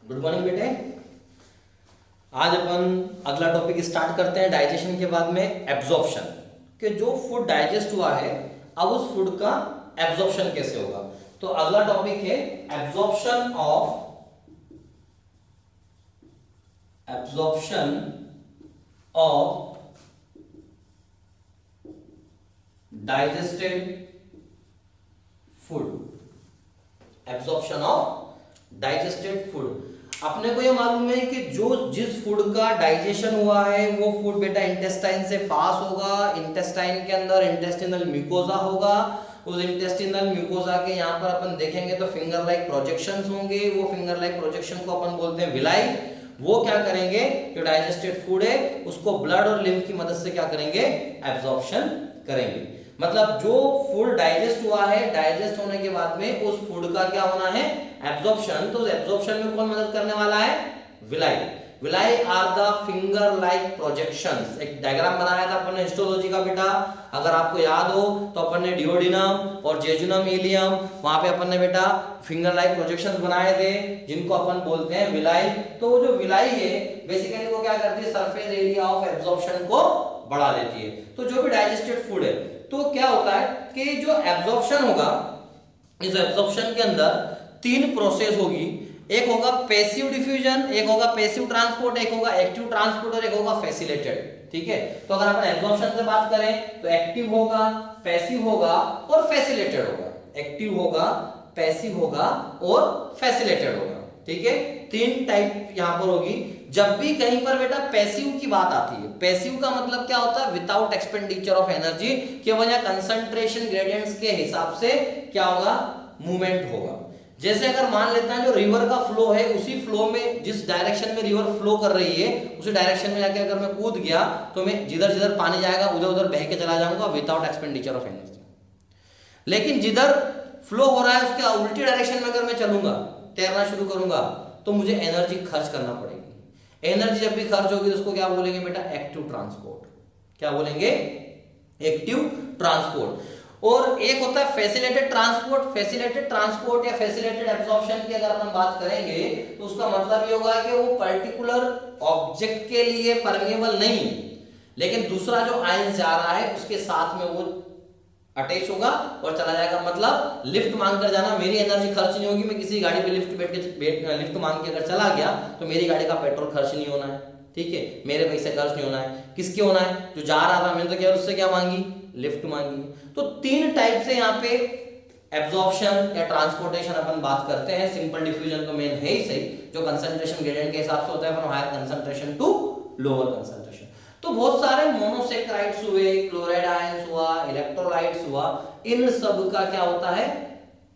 Good morning बेटे। आज अपन अगला टॉपिक स्टार्ट करते हैं डाइजेशन के बाद में एब्जॉर्प्शन कि जो फूड डाइजेस्ट हुआ है अब उस फूड का एब्जॉर्प्शन कैसे होगा। तो अगला टॉपिक है absorption of digested food. Absorption of digested food. अपने को ये मालूम है कि जो जिस फूड का डाइजेशन हुआ है वो फूड बेटा इंटेस्टाइन से पास होगा, इंटेस्टाइन के अंदर इंटेस्टिनल म्यूकोजा होगा, उस इंटेस्टिनल म्यूकोजा के यहाँ पर अपन देखेंगे तो फिंगर लाइक प्रोजेक्शंस होंगे। वो फिंगर लाइक प्रोजेक्शन को अपन बोलते हैं विलाई। वो क्या करेंगे, जो डाइजेस्टेड फूड है उसको ब्लड और लिम्फ की मदद से क्या करेंगे, एब्जॉर्प्शन करेंगे। मतलब जो फूड डाइजेस्ट हुआ है, डाइजेस्ट होने के बाद में उस फूड का क्या होना है, एब्जॉर्प्शन। तो एब्जॉर्प्शन में कौन मदद करने वाला है, villi. Villi are the finger like projections. एक डायग्राम बनाया था अपन ने हिस्टोलॉजी का बेटा, अगर आपको याद हो तो अपन ने डिओडिनम और जेजुनम इलियम, वहां पे अपन ने बेटा फिंगर लाइक प्रोजेक्शंस बनाए थे जिनको अपन बोलते हैं विलाई। तो वो जो विलाई है बेसिकली वो क्या करती है, सरफेस एरिया ऑफ एब्जॉर्प्शन को बढ़ा देती है। तो जो भी डाइजेस्टेड फूड है तो क्या होता है कि जो एब्जॉर्प्शन होगा, इस एब्जॉर्प्शन के अंदर तीन प्रोसेस होगी। एक होगा पैसिव डिफ्यूजन, एक होगा पैसिव ट्रांसपोर्ट, एक होगा एक्टिव ट्रांसपोर्ट और एक होगा फैसिलिटेटेड। ठीक है, तो अगर अपन एब्जॉर्प्शन से बात करें तो एक्टिव होगा, पैसिव होगा और फैसिलिटेटेड होगा। एक्टिव होगा, पैसिव होगा और फैसिलिटेटेड होगा। ठीक है, तीन टाइप यहां पर होगी। जब भी कहीं पर बेटा पैसिव की बात आती है, पैसिव का मतलब क्या होता है, विदाउट एक्सपेंडिचर ऑफ एनर्जी, केवल या कंसंट्रेशन ग्रेडियंट्स के हिसाब से क्या होगा, मूवमेंट होगा। जैसे अगर मान लेते हैं जो रिवर का फ्लो है, उसी फ्लो में जिस डायरेक्शन में रिवर फ्लो कर रही है उसी डायरेक्शन में जाके अगर मैं कूद गया तो मैं जिधर जिधर पानी जाएगा उधर उधर बह के चला जाऊंगा विदाउट एक्सपेंडिचर ऑफ एनर्जी। लेकिन जिधर फ्लो हो रहा है उसके उल्टी डायरेक्शन में अगर मैं चलूंगा, तैरना शुरू करूंगा तो मुझे एनर्जी खर्च करना पड़ेगी। एनर्जी जब भी खर्च होगी तो उसको क्या बोलेंगे बेटा, एक्टिव ट्रांसपोर्ट। क्या बोलेंगे, एक्टिव ट्रांसपोर्ट। और एक होता है फैसिलिटेटेड ट्रांसपोर्ट। फैसिलिटेटेड ट्रांसपोर्ट या फैसिलिटेटेड एब्जॉर्प्शन की अगर अपन बात करेंगे तो उसका मतलब ये होगा कि वो पर्टिकुलर ऑब्जेक्ट के लिए परमेबल नहीं, लेकिन दूसरा जो आयन जा रहा है उसके साथ में वो अटैच होगा और चला जाएगा। मतलब लिफ्ट मांग कर जाना, मेरी एनर्जी खर्च नहीं होगी। मैं किसी गाड़ी पे लिफ्ट मांग के अगर चला गया तो मेरी गाड़ी का पेट्रोल खर्च नहीं होना है। ठीक है, मेरे पैसे खर्च नहीं होना है। किसके होना है, जो जा रहा था मैंने तो क्या उससे क्या मांगी, लिफ्ट मांगी। तो तीन टाइप से यहाँ पे एब्जॉर्प्शन या ट्रांसपोर्टेशन अपन बात करते हैं। सिंपल डिफ्यूजन तो मेन है ही सही, जो कंसंट्रेशन ग्रेडियंट के हिसाब से होता है from higher concentration to lower concentration. तो बहुत सारे मोनोसेक्राइड्स हुए, क्लोराइड आयंस हुआ, इलेक्ट्रोलाइट्स हुआ, इन सब का क्या होता है,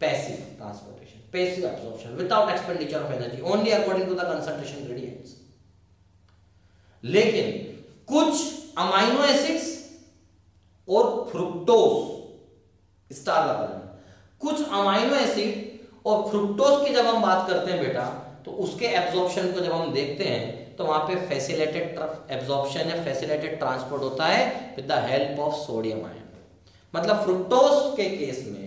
passive transportation, passive absorption without expenditure of energy, only according to the concentration gradients. लेकिन कुछ अमाइनो एसिड्स और फ्रुक्टोज, स्टार लगा लेना, कुछ अमाइनो एसिड और फ्रुक्टोज की जब हम बात करते हैं बेटा तो उसके एब्जॉर्प्शन को जब हम देखते हैं तो वहां पे फैसिलिटेटेड एब्जॉर्प्शन या फैसिलिटेटेड ट्रांसपोर्ट होता है with the help of sodium ion. मतलब फ्रुक्टोज के केस में,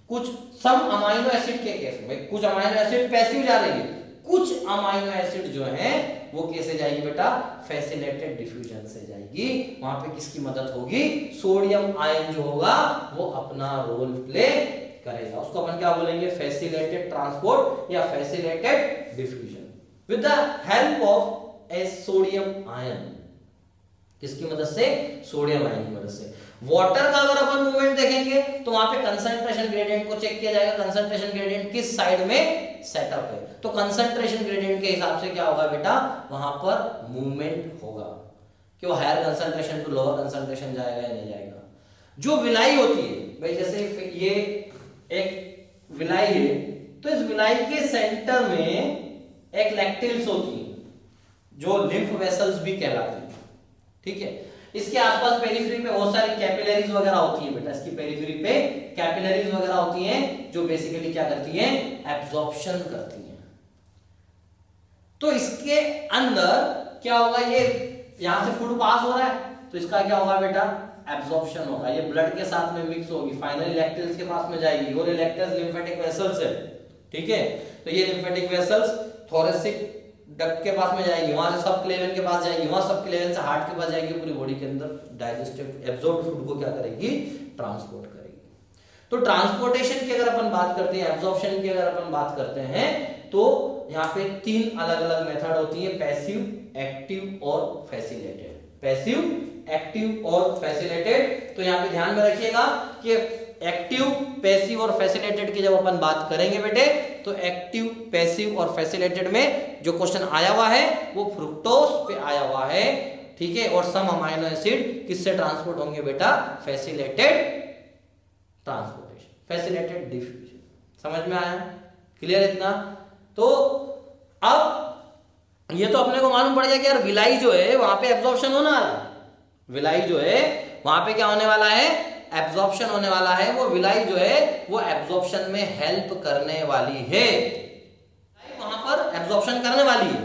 कुछ सम अमाइनो एसिड के केस में कुछ अमाइनो एसिड पैसिव जा रही है, कुछ अमाइनो एसिड जो है वो कैसे जाएगी बेटा, फैसिलिटेटेड डिफ्यूजन से जाएगी। वहां पे किसकी मदद होगी, सोडियम आयन जो होगा वो अपना रोल प्ले करेगा। उसको अपन क्या बोलेंगे, फैसिलिटेटेड ट्रांसपोर्ट या facilitated diffusion with the help of A sodium ion. किसकी मदद से, सोडियम आयन की मदद से। वाटर का अगर अपन मूवमेंट देखेंगे तो वहां पे कंसंट्रेशन ग्रेडियंट को चेक किया जाएगा, कंसंट्रेशन ग्रेडियंट किस साइड में सेटअप है। तो कंसंट्रेशन ग्रेडियंट के हिसाब से क्या होगा बेटा, वहां पर मूवमेंट होगा कि वो higher concentration to lower concentration जाएगा या नहीं जाएगा। जो विलाई होती है भाई, जैसे ये एक विलाई है तो इस विलाई के सेंटर में एक लैक्टिल्स होती है जो लिम्फ वेसल्स भी कहलाते हैं। ठीक है, इसके आसपास पेरिफेरी पे बहुत सारी कैपिलरीज वगैरह होती है बेटा, इसकी पेरिफेरी पे कैपिलरीज वगैरह होती हैं जो बेसिकली क्या करती हैं, एब्जॉर्प्शन करती हैं। तो इसके अंदर क्या होगा, ये यहां से फूड पास हो रहा है तो इसका क्या होगा बेटा, एब्जॉर्प्शन होगा। ये ब्लड के साथ में मिक्स होगी, फाइनली लैक्टिल्स के पास में जाएगी और ये लैक्टिल्स लिम्फेटिक वेसल्स है। ठीक है, तो ये लिम्फेटिक वेसल्स थोरेसिक डक्ट के पास में जाएगी, वहां से सब क्लेवन के पास जाएगी, वहां सब क्लेवन से हार्ट के पास जाएगी, पूरी बॉडी के अंदर डाइजेस्टेड एब्जॉर्ब्ड फूड को क्या करेगी, ट्रांसपोर्ट करेगी। तो ट्रांसपोर्टेशन की अगर अपन बात करते हैं, एब्जॉर्प्शन की अगर अपन बात करते हैं, तो यहाँ पे 3 अलग अलग मेथड होती है, पैसिव, एक्टिव और फैसिलिटेटेड। पैसिव, एक्टिव और फैसिलिटेटेड। तो यहाँ पे ध्यान में रखिएगा कि एक्टिव, पैसिव और फैसिलिटेटेड की जब अपन बात करेंगे बेटे, तो एक्टिव, पैसिव और फैसिलिटेटेड में जो क्वेश्चन आया हुआ है वो फ्रुक्टोज पे आया हुआ है, ठीक है। और सम अमाइनो एसिड किससे ट्रांसपोर्ट होंगे बेटा, फैसिलिटेटेड ट्रांसपोर्टेशन, फैसिलिटेटेड डिफ्यूजन। समझ में आया, क्लियर इतना। तो अब ये तो अपने को मालूम पड़ गया कि यार विलाई जो है वहां पे एब्जॉर्प्शन होने वाला है, विलाई जो है वहां पे क्या होने वाला है, एब्जॉर्प्शन होने वाला है। वो विलाई जो है वो एब्जॉर्प्शन में हेल्प करने वाली है, वहां पर एब्जॉर्प्शन करने वाली है।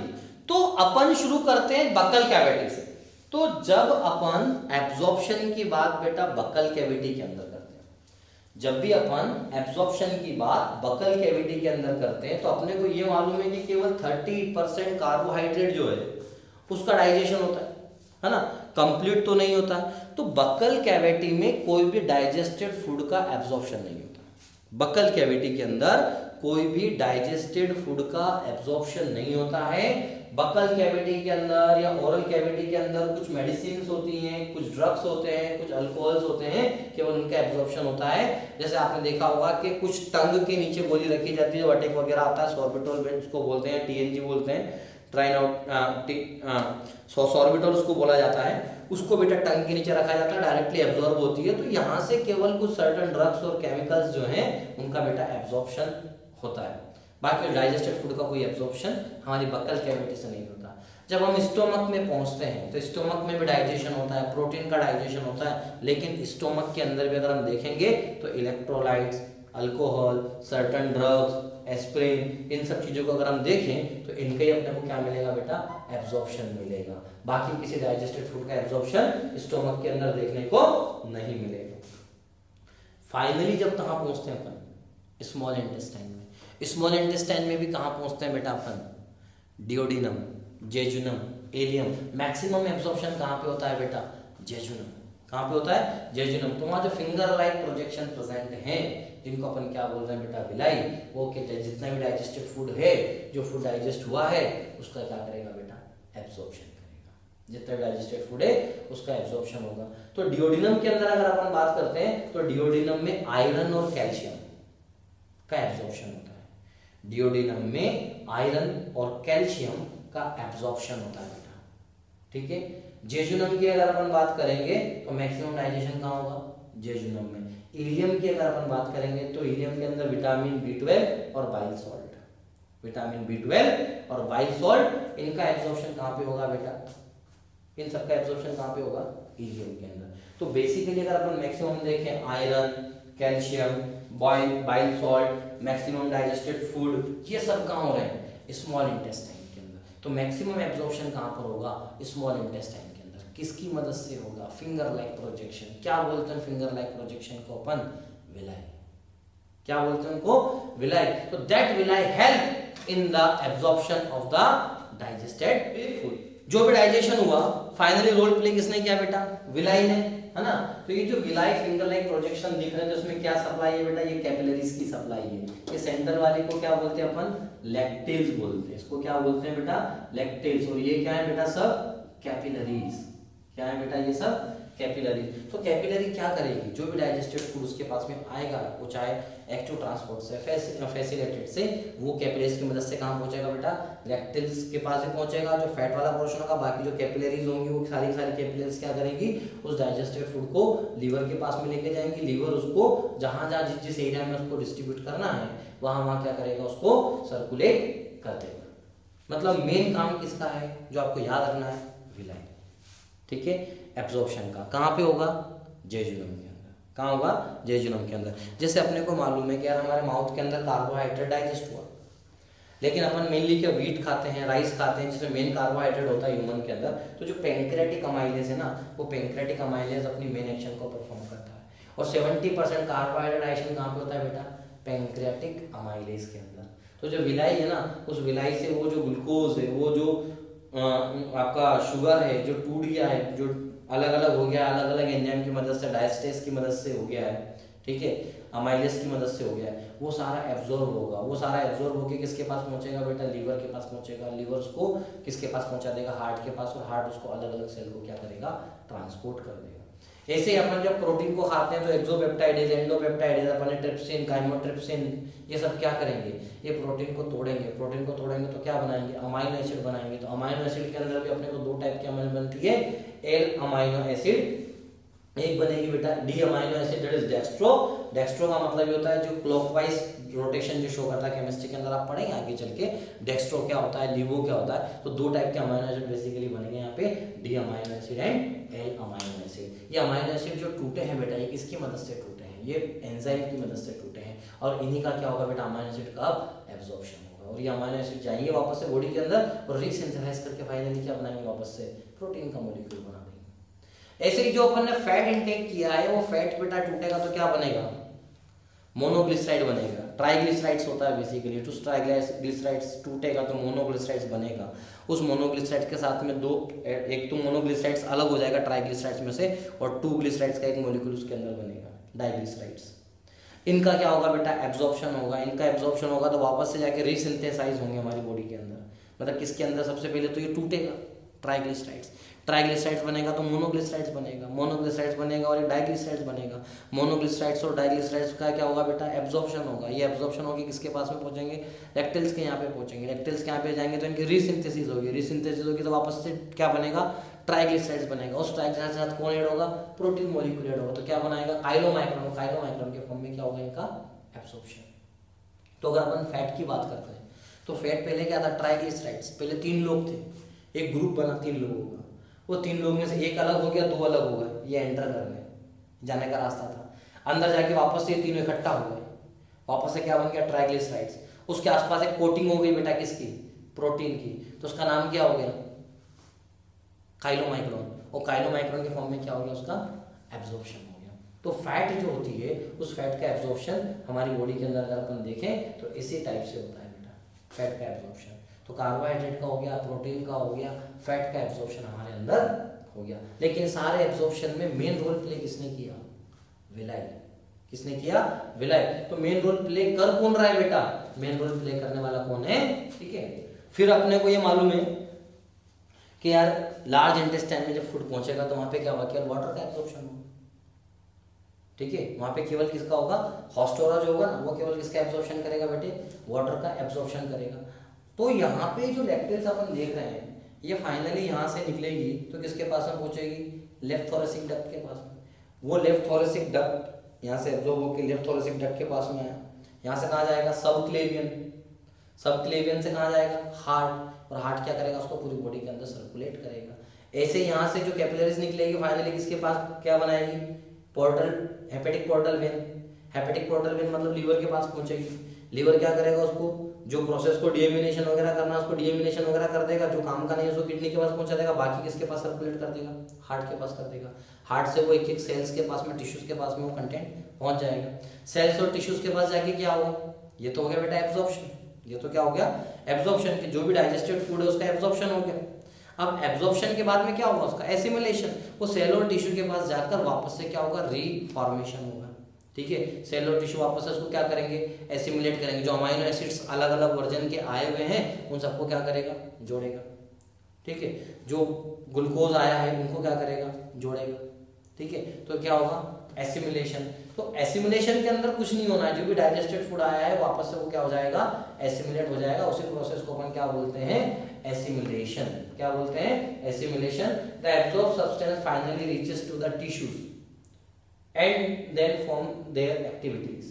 तो अपन शुरू करते हैं बकल कैविटी से। तो जब अपन एब्जॉर्प्शन की बात बेटा बकल कैविटी के अंदर करते हैं, जब भी अपन एब्जॉर्प्शन की बात बकल कैविटी के अंदर करते हैं, तो अपने को ये मालूम है कि केवल 30% कार्बोहाइड्रेट जो है उसका डाइजेशन होता है ना, कंप्लीट तो नहीं होता। तो बकल कैविटी में कोई भी डाइजेस्टेड फूड का एब्जॉर्प्शन नहीं होता। बकल कैविटी के अंदर कोई भी डाइजेस्टेड फूड का एब्जॉर्प्शन नहीं होता है। बकल कैविटी के अंदर या ओरल कैविटी के अंदर कुछ मेडिसिन होती हैं, कुछ ड्रग्स होते हैं, कुछ अल्कोहल्स होते हैं, केवल उनका एब्जॉर्प्शन होता है। जैसे आपने देखा होगा कि कुछ टंग के नीचे गोली रखी जाती है, वटेक वगैरह आता है, सॉर्बिटोल उसको बोलते हैं, टीएनजी बोलते हैं, सॉर्बिटोल उसको बोला जाता है। उसको बेटा टंग के नीचे रखा जाता है, डायरेक्टली एब्जॉर्ब होती है। तो यहाँ से केवल कुछ सर्टेन ड्रग्स और केमिकल्स जो हैं उनका बेटा एब्जॉर्प्शन होता है। बाकी डाइजेस्टेड फूड का कोई एब्जॉर्प्शन हमारी बकल कैविटी से नहीं होता। जब हम स्टोमक में पहुंचते हैं तो स्टोमक में भी डाइजेशन होता है, प्रोटीन का डाइजेशन होता है, लेकिन स्टोमक के अंदर भी अगर हम देखेंगे तो electrolytes, alcohol, certain drugs, aspirin, इन सब चीजों को अगर हम देखें तो इनके ही अपने को क्या मिलेगा बेटा, एब्जॉर्प्शन मिलेगा। बाकी किसी डाइजेस्टेड फूड का एब्जॉर्प्शन स्टोमक के अंदर देखने को नहीं मिलेगा। फाइनली जब कहाँ पहुंचते हैं अपन, स्मॉल इंटेस्टाइन में। स्मॉल इंटेस्टाइन में भी कहाँ पहुंचते हैं बेटा अपन, duodenum, jejunum, ileum. Maximum absorption कहाँ पे होता है बेटा, जेजुनम। कहाँ पे होता है, जेजुनम। तो वहाँ जो फिंगर लाइक प्रोजेक्शन प्रेजेंट हैं, जिनको अपन क्या बोल रहे हैं बेटा, विलाई, वो के जितना भी डाइजेस्टेड फूड है, जो फूड डाइजेस्ट हुआ है उसका क्या करेगा बेटा, एब्जॉर्प्शन करेगा। जितना भी डाइजेस्टेड फूड है उसका एब्जॉर्प्शन होगा। तो डिओडिनम के अंदर अगर अपन बात करते हैं तो डिओडिनम में आयरन और कैल्शियम का एब्जॉर्प्शन होता है। डिओडिनम में आयरन और कैल्शियम का एब्जॉर्प्शन होता है बेटा, ठीक है। जेजुनम की अगर अपन बात करेंगे तो मैक्सिमम डाइजेशन कहाँ होगा, जेजुनम में। इलियम की अगर अपन बात करेंगे तो इलियम के अंदर विटामिन B12 और बाइल सॉल्ट, विटामिन B12 और बाइल सॉल्ट, इनका एब्जॉर्प्शन कहाँ पे होगा बेटा, इन सबका एब्जॉर्प्शन कहाँ पे होगा, इलियम के अंदर। तो बेसिकली अगर अपन मैक्सिमम देखें, iron, calcium, bile salt, maximum digested food, ये सब कहाँ हो रहे हैं, स्मॉल इंटेस्टाइन के अंदर। तो मैक्सिमम एब्जॉर्प्शन कहाँ पर होगा, स्मॉल इंटेस्टाइन के अंदर। किसकी मदद से होगा, फिंगर लाइक प्रोजेक्शन। क्या बोलते हैं फिंगर लाइक प्रोजेक्शन को अपन, विलाई। क्या बोलते हैं उनको, विलाई। तो that villi help in the absorption of the digested food. जो भी डाइजेशन हुआ फाइनली रोल प्ले किसने किया बेटा, विलाई ने, है ना। तो ये जो विलाई फिंगर लाइक प्रोजेक्शन दिख रहे हैं, तो इसमें क्या सप्लाई है बेटा, ये कैपिलरीज की सप्लाई है। ये सेंटर वाले को क्या बोलते हैं अपन, लैक्टेल्स बोलते हैं। इसको क्या बोलते हैं बेटा, लैक्टेल्स। और ये क्या है बेटा, सब कैपिलरीज। क्या है बेटा, ये सब कैपिलरी। तो कैपिलरी क्या करेगी, जो भी डाइजेस्टेड फूड उसके पास में आएगा, वो चाहे एक्टिव ट्रांसपोर्ट से, फैसिलिटेटेड से, वो कैपिलरीज की मदद से कहाँ पहुंचेगा बेटा, लैक्टेल्स के पास ही पहुंचेगा, जो फैट वाला पोर्शन होगा। बाकी जो कैपिलरीज होंगी वो सारी कैपिलरीज क्या करेंगी, उस डाइजेस्टेड फूड को लीवर के पास में लेके जाएंगी। लीवर उसको जहां जहां जिस एरिया में उसको डिस्ट्रीब्यूट करना है वहां क्या करेगा, उसको सर्कुलेट कर देगा। मतलब मेन काम किसका है, जो आपको याद रखना है, विलाई, ठीक है। एब्जॉर्प्शन का कहाँ पे होगा, जेजुनम के अंदर। कहाँ होगा, जेजुनम के अंदर। जैसे अपने को मालूम है कि यार हमारे माउथ के अंदर कार्बोहाइड्रेट डाइजेस्ट हुआ, लेकिन अपन मेनली क्या व्हीट खाते हैं, राइस खाते हैं, जिसमें मेन कार्बोहाइड्रेट होता है ह्यूमन के अंदर। तो जो पैंक्रियाटिक अमाइलेज है ना, वो पैंक्रियाटिक अमाइलेज अपनी मेन एक्शन को परफॉर्म करता है। और 70% कार्बोहाइड्रेट डाइजेशन कहाँ पे होता है बेटा, पैंक्रियाटिक अमाइलेज के अंदर। तो जो विलाई है ना, उस विलाई से वो जो ग्लूकोज है, वो जो आपका शुगर है जो टूट गया है, जो अलग अलग हो गया, अलग अलग एंजाइम की मदद से, डायस्टेस की मदद से हो गया है, ठीक है, अमाइलेस की मदद से हो गया है, वो सारा एब्जॉर्ब होगा। वो सारा एब्जॉर्ब होके किसके पास पहुंचेगा बेटा? लीवर के पास पहुंचेगा। लीवर उसको किसके पास पहुंचा देगा? हार्ट के पास, और हार्ट उसको अलग अलग सेल को क्या करेगा? ट्रांसपोर्ट कर देगा। ऐसे ही अपन जब प्रोटीन को खाते हैं तो एक्सोपेप्टाइडेज, एंडोपेप्टाइडेज, अपन ट्रिप्सिन, काइमोट्रिप्सिन, ये सब क्या करेंगे? ये प्रोटीन को तोड़ेंगे। प्रोटीन को तोड़ेंगे तो क्या बनाएंगे? अमाइनो एसिड बनाएंगे। तो अमाइनो एसिड के अंदर भी अपने को दो टाइप की अमाइनो बनती है, एल अमाइनो एसिड, एक बनेगी बेटा D amino acid, that is dextro. Dextro का मतलब ये होता है जो क्लॉकवाइज रोटेशन जो शो करता है, केमिस्ट्री के अंदर आप पढ़ेंगे आगे चल के। डेक्स्ट्रो क्या होता है, लिवो क्या होता है। तो दो टाइप के अमाइनो एसिड बेसिकली बनेंगे यहाँ पे, D amino acid and L amino acid. ये अमाइनो एसिड जो टूटे हैं बेटा, ये किसकी मदद से टूटे हैं? ये एंजाइम की मदद से टूटे हैं। और इन्हीं का क्या होगा बेटा? अमाइनो एसिड का एब्जॉर्प्शन होगा, और ये अमाइनो एसिड जाएंगे वापस से बॉडी के अंदर और रीसिंथेसाइज करके फाइनली क्या बनाएंगे? वापस से प्रोटीन का मॉलिक्यूल बना देंगे। ऐसे ही जो अपन ने फैट इंटेक किया है, वो फैट बेटा टूटेगा तो क्या बनेगा? मोनोग्लिसराइड बनेगा। ट्राइग्लिसराइड्स होता है बेसिकली, टू ट्राइग्लिसराइड्स टूटेगा तो मोनोग्लिसराइड्स बनेगा। उस मोनोग्लिसराइड के साथ में दो, एक तो मोनोग्लिसराइड्स अलग हो जाएगा ट्राइग्लिसराइड्स में से, और टू ग्लिसराइड्स का एक मॉलिक्यूल उसके अंदर बनेगा, डाइग्लिसराइड्स। इनका क्या होगा बेटा? एब्जॉर्प्शन होगा। इनका एब्जॉर्प्शन होगा तो वापस से जाके रीसिंथेसाइज होंगे हमारी बॉडी के अंदर। मतलब किसके अंदर? सबसे पहले तो ये टूटेगा, ट्राइग्लिसराइड्स। ट्राइग्लिसराइड्स बनेगा तो मोनोग्लिसराइड्स बनेगा, मोनोग्लिसराइड्स बनेगा और ये डाइग्लिसराइड्स बनेगा। मोनोग्लिसराइड्स और डाइग्लिसराइड्स का क्या होगा बेटा? एब्जॉर्प्शन होगा। ये एब्जॉर्प्शन होगी किसके पास में पहुंचेंगे? रेक्टल्स के यहाँ पे पहुंचेंगे। रेक्टल्स के यहाँ पे जाएंगे तो इनकी रीसिंथेसिस होगी। रीसिंथेसिस होगी तो वापस से क्या बनेगा? ट्राइग्लिसराइड्स बनेगा। उस ट्राइग्लिसराइड्स के साथ कौन ऐड होगा? प्रोटीन मॉलिक्यूल ऐड होगा। तो क्या बनाएगा? काइलोमाइक्रोन। काइलोमाइक्रोन के फॉर्म में क्या होगा? इनका एब्जॉर्प्शन। तो अगर अपन फैट की बात करते हैं तो फैट पहले क्या था? ट्राइग्लिसराइड्स। पहले तीन लोग थे, एक ग्रुप बना तीन लोगों का। वो तीन लोग में से एक अलग हो गया, दो अलग हो गए, ये एंटर करने जाने का रास्ता था। अंदर जाके वापस से ये तीनों इकट्ठा हो गए, वापस से क्या बन गया? ट्राइग्लिसराइड्स। उसके आसपास एक कोटिंग हो गई बेटा, किसकी? प्रोटीन की। तो उसका नाम क्या हो गया? काइलोमाइक्रोन। और काइलोमाइक्रोन के फॉर्म में क्या हो गया? उसका एब्जॉर्प्शन हो गया। तो फैट जो होती है, उस फैट का एब्जॉर्प्शन हमारी बॉडी के अंदर अगर अपन देखें तो इसी टाइप से होता है बेटा, फैट का एब्जॉर्प्शन। तो कार्बोहाइड्रेट का हो गया, प्रोटीन का हो गया, फैट का एब्जॉर्प्शन हमारे अंदर हो गया। लेकिन सारे एब्जॉर्प्शन में मेन रोल प्ले किसने किया? विलाई। किसने किया? विलाई। तो मेन रोल प्ले कर कौन रहा है बेटा? मेन रोल प्ले करने वाला कौन है? ठीक है। फिर अपने को ये मालूम है कि यार लार्ज इंटेस्टाइन में जब फूड पहुंचेगा तो वहां पे क्या होगा? केवल वाटर का एब्जॉर्प्शन होगा, ठीक है। वहां पे केवल किसका होगा? हॉस्टोरा जो होगा ना, वो केवल किसका एब्जॉर्प्शन करेगा बेटे? वाटर का एब्जॉर्प्शन करेगा। तो यहाँ पे जो लैक्टेल्स अपन देख रहे हैं, ये फाइनली यहाँ से निकलेगी तो किसके पास में पहुंचेगी? लेफ्ट थोरेसिक डक्ट के पास में। वो लेफ्ट थोरेसिक डक्ट यहाँ से एब्जॉर्ब होकर लेफ्ट थोरेसिक डक्ट के पास में आया। यहाँ से कहाँ जाएगा? सब क्लेवियन। सब क्लेवियन से कहाँ जाएगा? हार्ट। और हार्ट क्या करेगा? उसको पूरी बॉडी के अंदर सर्कुलेट करेगा। ऐसे यहाँ से जो कैपिलरीज निकलेगी फाइनली किसके पास क्या बनाएगी? Portal, hepatic portal vein. Hepatic portal vein मतलब लीवर के पास पहुंचेगी। लीवर क्या करेगा? उसको जो प्रोसेस को डीएमिनेशन वगैरह करना है उसको डीएमिनेशन वगैरह कर देगा। जो काम का नहीं है उसको किडनी के पास पहुंचा देगा। बाकी किसके पास सर्कुलेट कर देगा? हार्ट के पास कर देगा। हार्ट से वो एक एक सेल्स के पास में, टिश्यूज के पास में वो कंटेंट पहुंच जाएगा। सेल्स और टिश्यूज के पास जाके क्या होगा? ये तो हो गया बेटा एब्जॉर्प्शन। ये तो क्या हो गया? एब्जॉर्प्शन। कि जो भी डाइजेस्टेड फूड है उसका एब्जॉर्प्शन हो गया। अब एब्जॉर्प्शन के बाद में क्या होगा? उसका एसिमिलेशन। वो सेल और टिश्यू के पास जाकर वापस से क्या होगा? रीफॉर्मेशन होगा, ठीक है। सेल और टिश्यू वापस से उसको क्या करेंगे? एसिमिलेट करेंगे। जो अमाइनो एसिड्स अलग अलग वर्जन के आए हुए हैं उन सबको क्या करेगा? जोड़ेगा, ठीक है। जो ग्लूकोज आया है उनको क्या करेगा? जोड़ेगा, ठीक है। तो क्या होगा? एसिमिलेशन। तो एसिमिलेशन के अंदर कुछ नहीं होना है, जो भी डाइजेस्टेड फूड आया है वापस से वो क्या हो जाएगा? एसिमिलेट हो जाएगा। उसी प्रोसेस को अपन क्या बोलते हैं? एसिमिलेशन। क्या बोलते हैं? Assimilation. The absorb substance finally reaches to the tissues and then form their activities,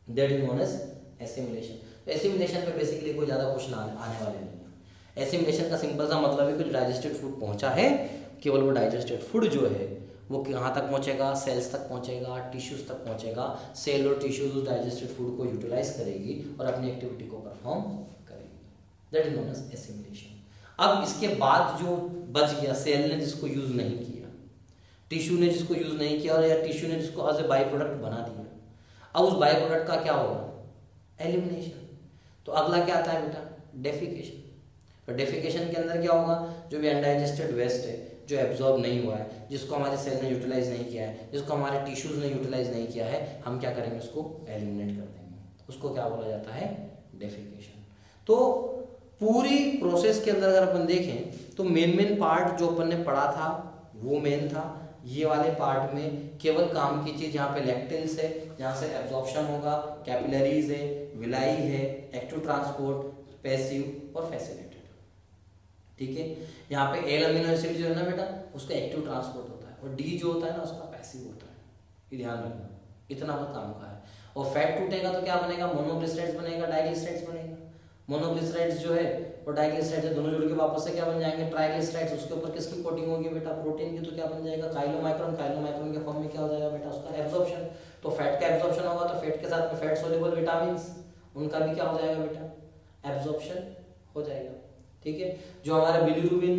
that is known as assimilation. assimilation पे बेसिकली कोई ज़्यादा क्वेश्चन आने वाले नहीं है। assimilation का सिंपल सा मतलब है कि जो डाइजेस्टेड फूड पहुंचा है, केवल वो डाइजेस्टेड फूड जो है वो कहाँ तक पहुंचेगा? सेल्स तक पहुंचेगा, टिश्यूज तक पहुंचेगा। सेल और टिश्यूज उस डाइजेस्टेड फूड को यूटिलाइज करेगी और अपनी एक्टिविटी को परफॉर्म करेगी, that is known as assimilation. अब इसके बाद जो बच गया, सेल ने जिसको यूज नहीं किया, टिश्यू ने जिसको यूज नहीं किया, और या टिश्यू ने जिसको एज ए बाई प्रोडक्ट बना दिया, अब उस बाई प्रोडक्ट का क्या होगा? एलिमिनेशन। तो अगला क्या आता है बेटा, डेफिकेशन। तो डेफिकेशन के अंदर क्या होगा, जो भी अनडाइजेस्टेड वेस्ट है, जो एब्जॉर्ब नहीं हुआ है, जिसको हमारे सेल ने यूटिलाइज नहीं किया है, जिसको हमारे टिश्यूज ने यूटिलाइज नहीं किया है, हम क्या करेंगे, उसको एलिमिनेट कर देंगे। उसको क्या बोला जाता है, डेफिकेशन। तो पूरी प्रोसेस के अंदर अगर अपन देखें तो मेन पार्ट जो अपन ने पढ़ा था वो मेन था। ये वाले पार्ट में केवल काम की चीज यहाँ पे लैक्टिल्स है, जहाँ से एब्जॉर्प्शन होगा, कैपिलरीज है, विलाई है, एक्टिव ट्रांसपोर्ट, पैसिव और फैसिलिटेटेड। ठीक है, यहाँ पे एल अमीनो एसिड जो है ना बेटा, उसका एक्टिव ट्रांसपोर्ट होता है, और डी जो होता है ना उसका पैसिव होता है। ये ध्यान रखना, इतना बहुत काम का है। और फैट टूटेगा तो क्या बनेगा, मोनोग्लिसराइड्स बनेगा, डाइग्लिसराइड्स बनेगा। मोनोग्लिसराइड्स जो है और डाइग्लिसराइड्स दोनों जुड़ के वापस से क्या बन जाएंगे, ट्राइग्लिसराइड्स। उसके ऊपर किसकी कोटिंग होगी बेटा, प्रोटीन की। तो क्या बन जाएगा, काइलोमाइक्रोन। काइलोमाइक्रोन के फॉर्म में क्या हो जाएगा बेटा, उसका एब्जॉर्प्शन। तो फैट का एब्जॉर्प्शन होगा तो फैट के साथ में फैट सोल्यूबल विटामिन्स, उनका भी क्या हो जाएगा बेटा, एब्जॉर्प्शन हो जाएगा। ठीक है, जो हमारा बिलिरुबिन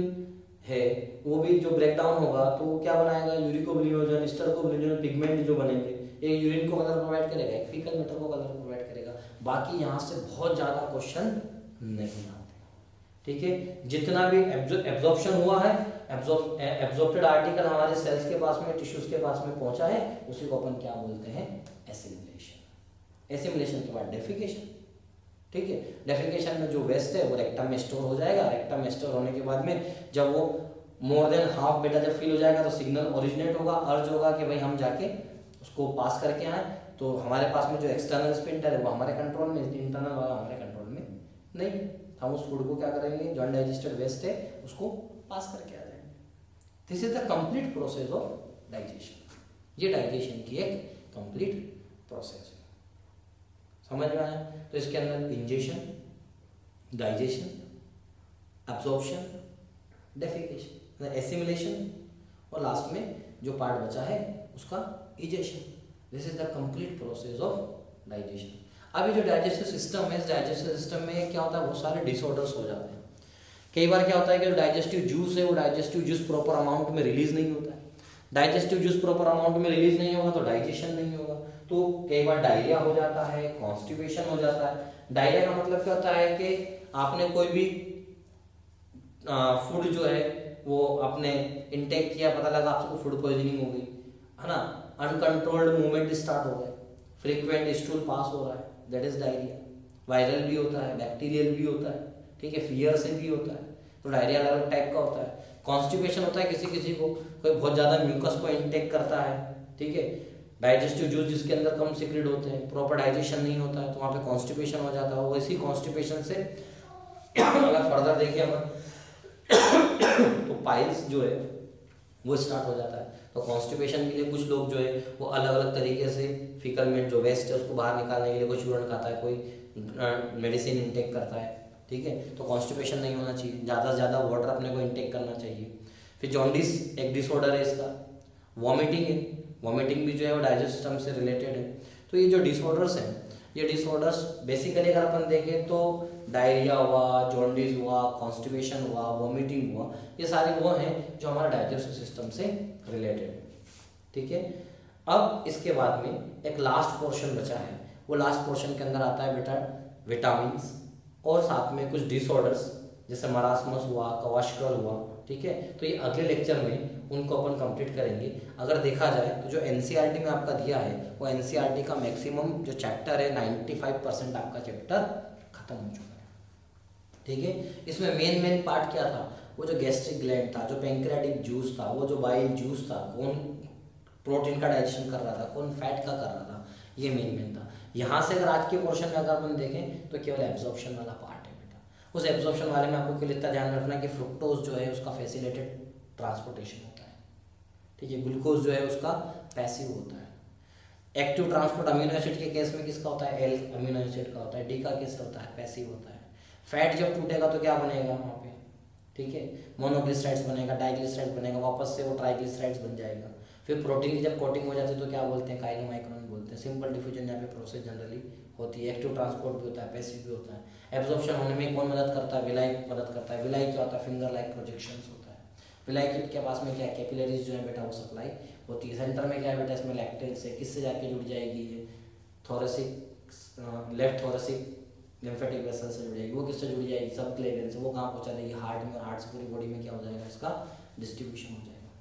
है वो भी जो ब्रेक डाउन होगा तो वो क्या बनाएगा, यूरिकोबिलिनोजन, स्टरकोबिलिनोजन पिगमेंट जो बनेंगे, एक यूरिन को कलर प्रोवाइड करेगा, एक फीकल मैटर को कलर प्रोवाइड करेगा। बाकी यहाँ से बहुत ज्यादा क्वेश्चन नहीं आते। ठीक है, जितना भी एब्जॉर्प्शन हुआ है, एब्जॉर्प्टेड आर्टिकल हमारे सेल्स के पास में, टिश्यूज के पास में पहुंचा है, उसी को अपन क्या बोलते हैं, एसिमिलेशन। एसिमिलेशन के बाद डेफिकेशन। ठीक है, डेफिकेशन में जो वेस्ट है वो रेक्टम में स्टोर हो जाएगा। रेक्टम में स्टोर होने के बाद में जब वो मोर देन हाफ बेटा जब फिल हो जाएगा तो सिग्नल ओरिजिनेट होगा, अर्ज होगा कि भाई हम जाके उसको पास करके आए। तो हमारे पास में जो एक्सटर्नल स्पिंटर है वो हमारे कंट्रोल में, इंटरनल वाला हमारे कंट्रोल में नहीं। हम उस फूड को क्या करेंगे, जो अनडाइजेस्टेड वेस्ट है उसको पास करके आ जाएंगे। This is the complete process of digestion. ये डाइजेशन की एक कंप्लीट प्रोसेस है, समझ में आया। तो इसके अंदर ingestion, digestion, absorption, defecation, assimilation और लास्ट में जो पार्ट बचा है उसका egestion. This is the complete process of digestion. अभी जो डाइजेस्टिव सिस्टम है, इस डाइजेस्टिव सिस्टम में क्या होता है, बहुत सारे डिसऑर्डर्स हो जाते हैं। कई बार क्या होता है कि जो डाइजेस्टिव जूस है वो डाइजेस्टिव जूस प्रॉपर अमाउंट में रिलीज नहीं होता है। डाइजेस्टिव जूस प्रॉपर अमाउंट में रिलीज नहीं होगा तो डाइजेशन नहीं होगा। तो कई बार डायरिया हो जाता है, कॉन्स्टिपेशन हो जाता है। डायरिया का मतलब क्या होता है कि आपने कोई भी फूड जो है वो आपने इंटेक किया, पता लगा आपको फूड पॉइजनिंग हो गई, है ना, अनकंट्रोल्ड मूवमेंट स्टार्ट हो गए, फ्रीक्वेंट स्टूल पास हो रहा है, दैट इज डायरिया। वायरल भी होता है, बैक्टीरियल भी होता है, ठीक है, फियर से भी होता है। तो डायरिया अलग टाइप का होता है। कॉन्स्टिपेशन होता है किसी किसी को, कोई बहुत ज्यादा म्यूकस को इंटेक करता है, ठीक है, डाइजेस्टिव जूस जिसके अंदर कम सिक्रेट होते हैं, प्रॉपर डाइजेशन नहीं होता है, तो वहाँ पे कॉन्स्टिपेशन हो जाता है। वैसी कॉन्स्टिपेशन से अगर फर्दर देखिए अपन तो पाइल्स जो है वो स्टार्ट हो जाता है। तो कॉन्स्टिपेशन के लिए कुछ लोग जो है वो अलग अलग तरीके से फीकलमेंट जो वेस्ट है उसको बाहर निकालने के लिए कोई चूर्ण खाता है, कोई मेडिसिन इंटेक करता है, ठीक है। तो कॉन्स्टिपेशन नहीं होना चाहिए, ज़्यादा से ज़्यादा वाटर अपने को इंटेक करना चाहिए। फिर जॉन्डिस एक डिसऑर्डर है इसका, वॉमिटिंग है, वॉमिटिंग भी जो है वो डाइजेस्ट सिस्टम से रिलेटेड है। तो ये जो डिसऑर्डर्स हैं, ये डिसऑर्डर्स बेसिकली अगर अपन देखें तो डायरिया हुआ, जॉन्डिस हुआ, कॉन्स्टिपेशन हुआ, वॉमिटिंग हुआ, ये सारे वो हैं जो हमारा डाइजेस्टिव सिस्टम से रिलेटेड है, ठीक है। अब इसके बाद में एक लास्ट पोर्शन बचा है, वो लास्ट पोर्शन के अंदर आता है बेटा विटामिन्स और साथ में कुछ डिसऑर्डर्स जैसे मरासमस हुआ, क्वाशकर हुआ, ठीक है। तो ये अगले लेक्चर में उनको अपन कंप्लीट करेंगे। अगर देखा जाए तो जो एनसीईआरटी में आपका दिया है वो एनसीईआरटी का मैक्सिमम जो चैप्टर है 95% आपका चैप्टर खत्म हो चुका है, ठीक है। इसमें मेन पार्ट क्या था, वो जो गैस्ट्रिक ग्लैंड था, जो पैंक्रियाटिक जूस था, वो जो बाइल जूस था, कौन प्रोटीन का डाइजेशन कर रहा था, कौन फैट का कर रहा था, ये मेन था। यहाँ से अगर आज के पोर्शन में अगर अपन देखें तो केवल एब्जॉर्प्शन वाला पार्ट है बेटा। उस एब्जॉर्प्शन वाले में आपको केवल इतना ध्यान रखना कि फ्रुक्टोज जो है उसका फैसिलिटेड ट्रांसपोर्टेशन होता है, ठीक है। ग्लूकोज जो है उसका पैसिव होता है। एक्टिव ट्रांसपोर्ट अमीनो एसिड के केस में किसका होता है, एल अमीनो एसिड का होता है। डी का केस होता है पैसिव होता है। फैट जब टूटेगा तो क्या बनेगा वहाँ पे, ठीक है, मोनोग्लिसराइड्स बनेगा, डाइग्लिसराइड्स बनेगा, वापस से वो ट्राइग्लिसराइड्स बन जाएगा। फिर प्रोटीन की जब कोटिंग हो जाती है तो क्या बोलते हैं, काइलोमाइक्रोन बोलते हैं। सिंपल डिफ्यूजन यहाँ पे प्रोसेस जनरली होती है। एक्टिव ट्रांसपोर्ट भी होता है, पैसिव भी होता है। एब्जॉर्प्शन होने में कौन मदद करता है, विलाई मदद करता है। विलाई क्या होता है, फिंगर लाइक प्रोजेक्शंस होता है। विलाई के पास में क्या है, कैपिलरीज जो है बेटा वो सप्लाई होती है। सेंटर में क्या है बेटा, इसमें लैक्टेल्स है, किससे जाके जुड़ जाएगी ये, thoracic left thoracic lymphatic vessel से जुड़ जाएगी, वो किससे जुड़ जाएगी, सब क्लेवियन से, वो कहाँ पहुँचा देगी, हार्ट में, और हार्ट से पूरी बॉडी में क्या हो जाएगा, इसका डिस्ट्रीब्यूशन हो जाएगा।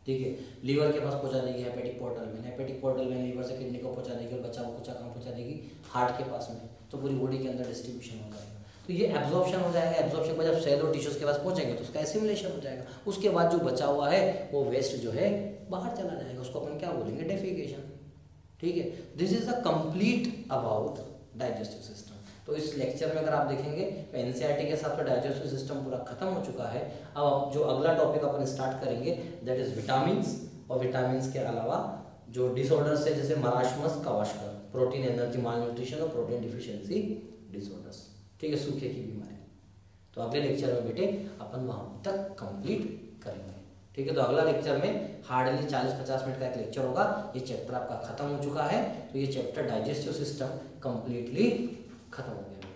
ठीक है, लीवर के पास पहुंचा देगी हेपेटिक पोर्टल में, हेपेटिक पोर्टल में लीवर से किडनी को पहुंचा देगी, और बच्चा को कुछ कहाँ पहुंचा देगी, हार्ट के पास में, तो पूरी बॉडी के अंदर डिस्ट्रीब्यूशन हो जाएगा। तो ये एब्जॉर्प्शन हो जाएगा। एब्जॉर्प्शन में जब सेल और टिश्यूज के पास पहुंचेंगे तो उसका एसिमिलेशन हो जाएगा। उसके बाद जो बचा हुआ है वो वेस्ट जो है बाहर चला जाएगा, उसको अपन क्या बोलेंगे, डेफिकेशन। ठीक है, this is the complete about digestive system. तो इस लेक्चर में अगर आप देखेंगे तो एनसीईआरटी के साथ तो डाइजेस्टिव सिस्टम पूरा खत्म हो चुका है। अब जो अगला टॉपिक अपन स्टार्ट करेंगे दैट इज विटामिन्स, और विटामिन्स के अलावा जो डिसऑर्डर्स है जैसे मराशमस, कवाशकर, प्रोटीन एनर्जी माल न्यूट्रिशन और प्रोटीन डिफिशियंसी डिसऑर्डर्स। ठीक है, सूखे की बीमारी। तो अगले लेक्चर में बेटे अपन वहाँ तक कंप्लीट करेंगे। ठीक है, तो अगला लेक्चर में हार्डली 40-50 मिनट का एक लेक्चर होगा। ये चैप्टर आपका खत्म हो चुका है, तो ये चैप्टर डाइजेस्टिव सिस्टम कंप्लीटली खत्म हो गया।